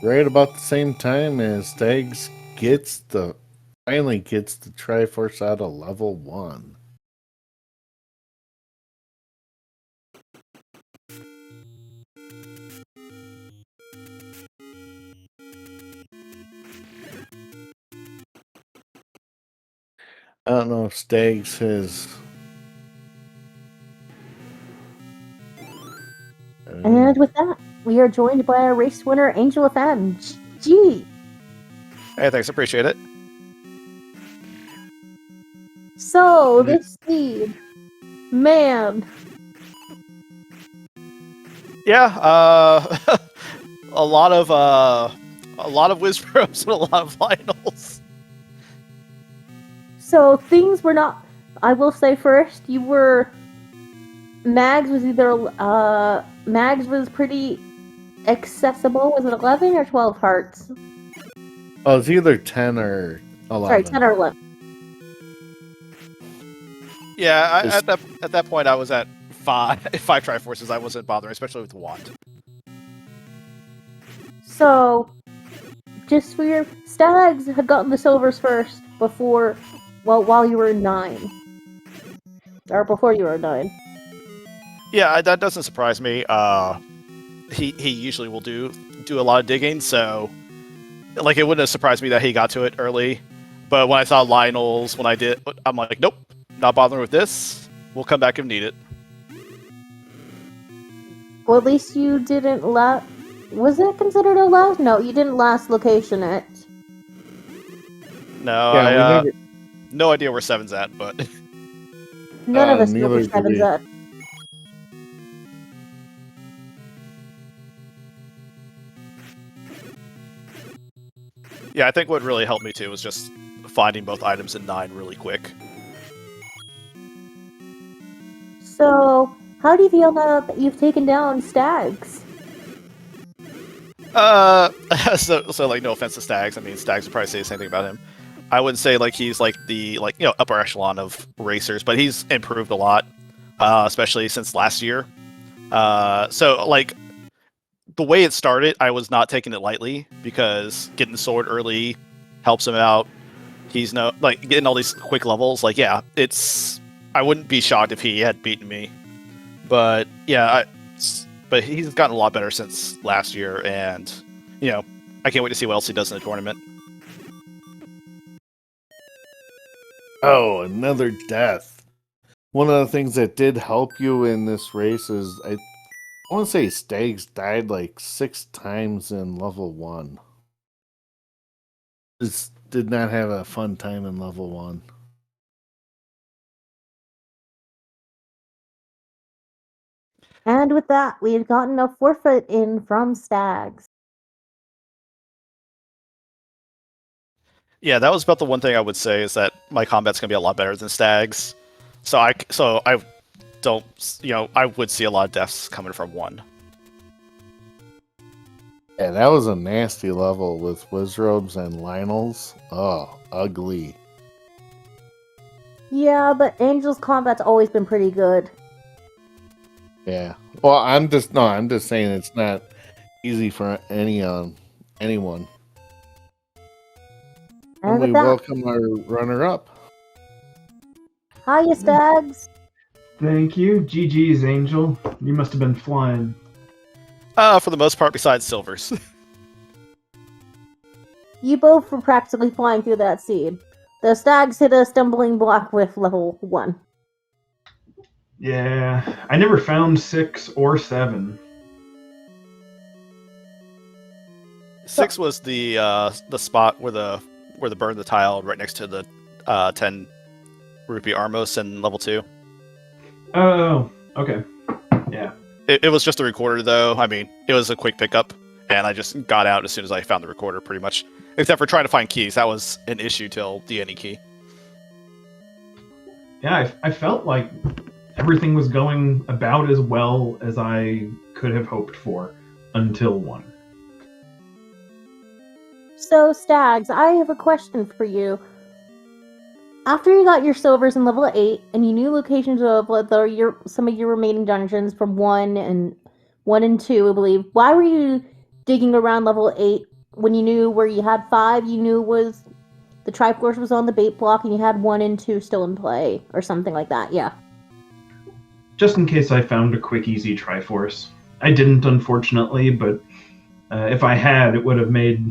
Speaker 2: Right about the same time as Stags finally gets the Triforce out of level 1. I don't know if Stags has.
Speaker 1: And with that, we are joined by our race winner, Angel FM. G.
Speaker 3: Hey, thanks. Appreciate it.
Speaker 1: So, this seed. Man.
Speaker 3: Yeah, a lot of Wizards and a lot of finals.
Speaker 1: So, things were not. I will say first, you were. Mags was Mags was pretty accessible. Was it 11 or 12 hearts?
Speaker 2: Oh, it's either 10 or 11.
Speaker 1: Sorry, 10 or 11.
Speaker 3: Yeah, at that point I was at five Triforces. I wasn't bothering, especially with Wand.
Speaker 1: So, just for your Stags had gotten the silvers first while you were 9. Or before you were 9.
Speaker 3: Yeah, that doesn't surprise me. He usually will do a lot of digging, so like it wouldn't have surprised me that he got to it early. But when I saw Lionel's, I'm like, nope, not bothering with this. We'll come back if needed.
Speaker 1: Well, at least you didn't was it considered a last? No, you didn't last location it.
Speaker 3: No,
Speaker 2: Yeah,
Speaker 3: no idea where 7's at, but
Speaker 1: None of us know
Speaker 2: neither
Speaker 1: where
Speaker 2: did
Speaker 1: 7's
Speaker 2: we.
Speaker 1: at.
Speaker 3: yeah, I think what really helped me too was just finding both items in 9 really quick.
Speaker 1: So, how do you feel now that you've taken down Stags?
Speaker 3: So like, no offense to Stags. I mean, Stags would probably say the same thing about him. I wouldn't say like he's like the upper echelon of racers, but he's improved a lot, especially since last year. So like the way it started, I was not taking it lightly because getting the sword early helps him out. He's getting all these quick levels. Like, yeah, I wouldn't be shocked if he had beaten me, but yeah, but he's gotten a lot better since last year, and I can't wait to see what else he does in the tournament.
Speaker 2: Oh, another death. One of the things that did help you in this race is I want to say Stags died like 6 times in level 1. Just did not have a fun time in level 1.
Speaker 1: And with that, we had gotten a forfeit in from Stags.
Speaker 3: Yeah, that was about the one thing I would say is that my combat's gonna be a lot better than Stags. So I don't, I would see a lot of deaths coming from 1.
Speaker 2: Yeah, that was a nasty level with Wizrobes and Lionel's. Oh, ugly.
Speaker 1: Yeah, but Angel's combat's always been pretty good.
Speaker 2: Yeah. Well, I'm just saying it's not easy for anyone. And we welcome our runner-up.
Speaker 1: Hiya, Stags.
Speaker 4: Thank you. GG's, Angel. You must have been flying.
Speaker 3: For the most part, besides silvers.
Speaker 1: You both were practically flying through that seed. The stags hit a stumbling block with level 1.
Speaker 4: Yeah, I never found 6 or 7.
Speaker 3: 6 was the spot where the burn the tile right next to the 10 rupee Armos in level 2.
Speaker 4: Oh, okay. Yeah.
Speaker 3: It was just a recorder though. I mean, it was a quick pickup, and I just got out as soon as I found the recorder, pretty much. Except for trying to find keys, that was an issue till the any key.
Speaker 4: Yeah, I felt like everything was going about as well as I could have hoped for until 1.
Speaker 1: So, Stags, I have a question for you. After you got your silvers in level 8, and you knew locations of some of your remaining dungeons from 1 and 2, I believe, why were you digging around level 8 when you knew where you had 5, you knew was the Triforce was on the bait block, and you had 1 and 2 still in play, or something like that, yeah.
Speaker 4: Just in case I found a quick, easy Triforce. I didn't, unfortunately, but if I had, it would have made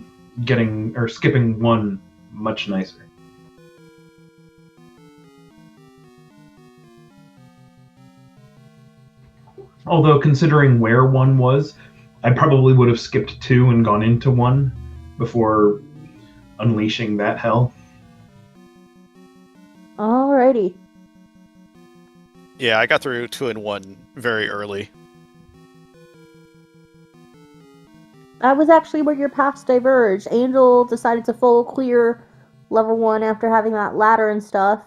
Speaker 4: skipping 1 much nicer. Although, considering where 1 was, I probably would have skipped 2 and gone into 1 before unleashing that hell.
Speaker 1: Alrighty.
Speaker 3: Yeah, I got through 2 and 1 very early.
Speaker 1: That was actually where your paths diverged. Angel decided to full clear level 1 after having that ladder and stuff.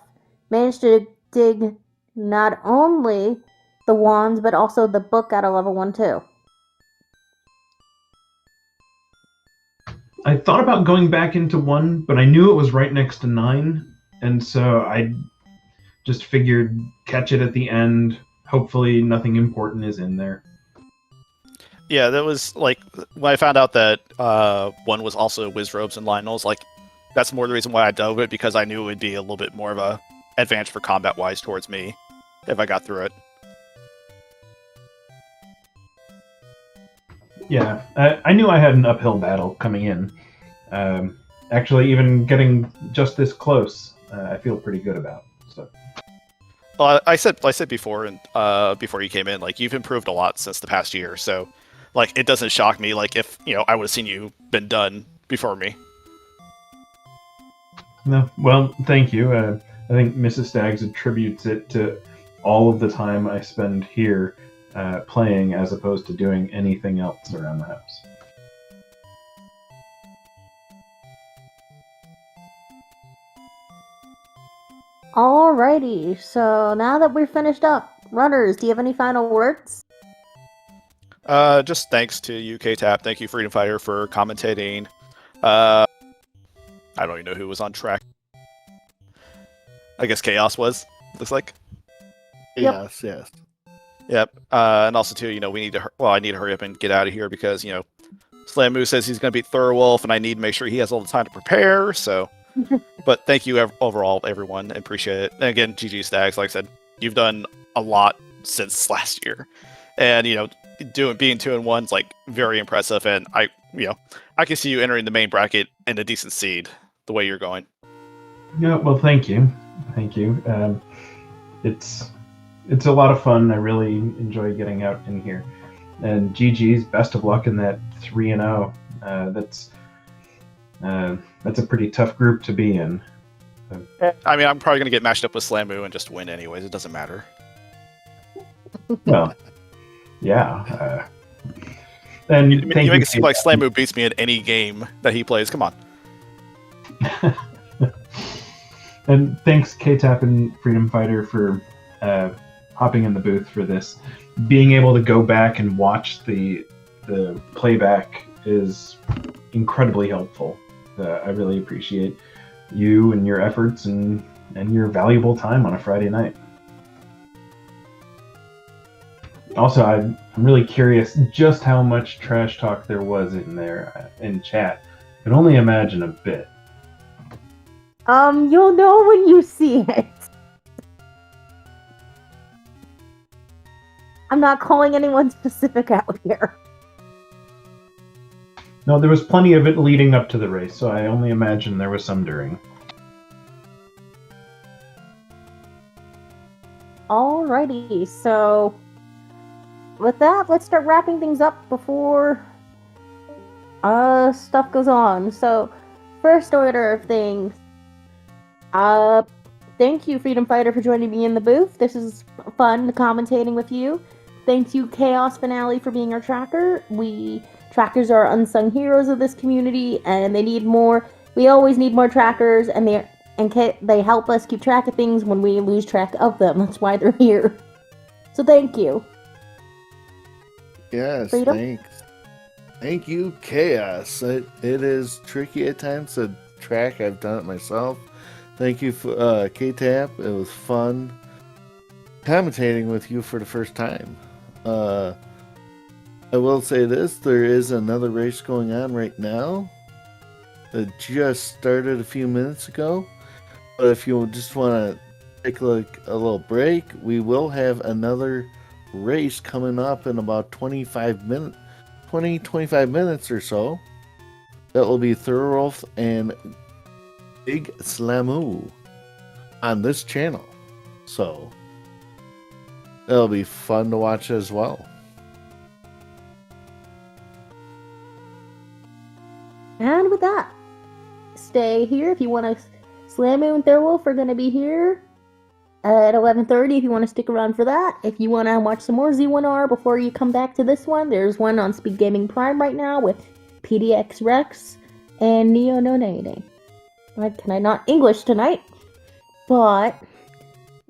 Speaker 1: Managed to dig not only the wands, but also the book out of level 1 too.
Speaker 4: I thought about going back into 1, but I knew it was right next to 9, and so I just figured catch it at the end. Hopefully nothing important is in there.
Speaker 3: Yeah, that was like when I found out that 1 was also Wizrobes and Lionels. Like, that's more the reason why I dove it, because I knew it would be a little bit more of a advantage for combat wise towards me if I got through it.
Speaker 4: Yeah, I knew I had an uphill battle coming in. Actually, even getting just this close, I feel pretty good about. So.
Speaker 3: Well, I said before, and before you came in, like, you've improved a lot since the past year. So, like, it doesn't shock me. Like, if I would have seen you been done before me.
Speaker 4: No, well, thank you. I think Mrs. Staggs attributes it to all of the time I spend here playing, as opposed to doing anything else around the house.
Speaker 1: Alrighty, so now that we're finished up, runners, do you have any final words?
Speaker 3: Just thanks to you, K-Tap. Thank you, Freedom Fighter, for commentating. I don't even know who was on track. I guess Chaos was, looks like.
Speaker 1: Yep.
Speaker 2: Yes.
Speaker 3: Yep. And also, too, I need to hurry up and get out of here because, Slamu says he's going to beat Thorwolf, and I need to make sure he has all the time to prepare, so... But thank you overall, everyone. I appreciate it. And again, GG Stags, like I said, you've done a lot since last year. And, being 2 and 1 is like very impressive, and I can see you entering the main bracket in a decent seed the way you're going.
Speaker 4: Yeah, well, thank you. Thank you. It's a lot of fun. I really enjoy getting out in here. And GG's, best of luck in that 3-0. That's a pretty tough group to be in.
Speaker 3: I mean, I'm probably going to get matched up with Slamu and just win anyways. It doesn't matter.
Speaker 4: Well, yeah. And
Speaker 3: you make it seem like Slamu beats me in any game that he plays. Come on.
Speaker 4: And thanks, K-Tap and Freedom Fighter, for hopping in the booth for this. Being able to go back and watch the playback is incredibly helpful. I really appreciate you and your efforts and your valuable time on a Friday night. Also, I'm really curious just how much trash talk there was in there in chat. I can only imagine a bit.
Speaker 1: You'll know when you see it. I'm not calling anyone specific out here.
Speaker 4: No, there was plenty of it leading up to the race, so I only imagine there was some during.
Speaker 1: Alrighty, so with that, let's start wrapping things up before stuff goes on. So, first order of things. Thank you, Freedom Fighter, for joining me in the booth. This is fun commentating with you. Thank you, Chaos Finale, for being our tracker. Trackers are unsung heroes of this community, and they need more. We always need more trackers, and they help us keep track of things when we lose track of them. That's why they're here. So thank you.
Speaker 2: Yes,
Speaker 1: Freedom?
Speaker 2: thanks. Thank you, Chaos. It is tricky at times to track. I've done it myself. Thank you, K-Tap. It was fun commentating with you for the first time. I will say this, there is another race going on right now. It just started a few minutes ago. But if you just want to take a little break, we will have another race coming up in about 25 minutes or so. That will be Thorolf and Big Slamoo on this channel. So it'll be fun to watch as well.
Speaker 1: And with that, stay here if you want to. Slamoo and Thorolf are going to be here at 11:30 if you want to stick around for that. If you want to watch some more Z1R before you come back to this one, there's one on SpeedGaming Prime right now with PDX Rex and Neo No Nene. Can I not English tonight? But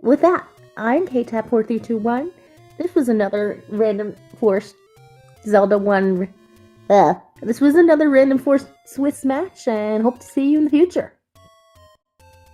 Speaker 1: with that, I'm KTAP4321. This was another Random Force Zelda 1. This was another Random Force Swiss match, and hope to see you in the future.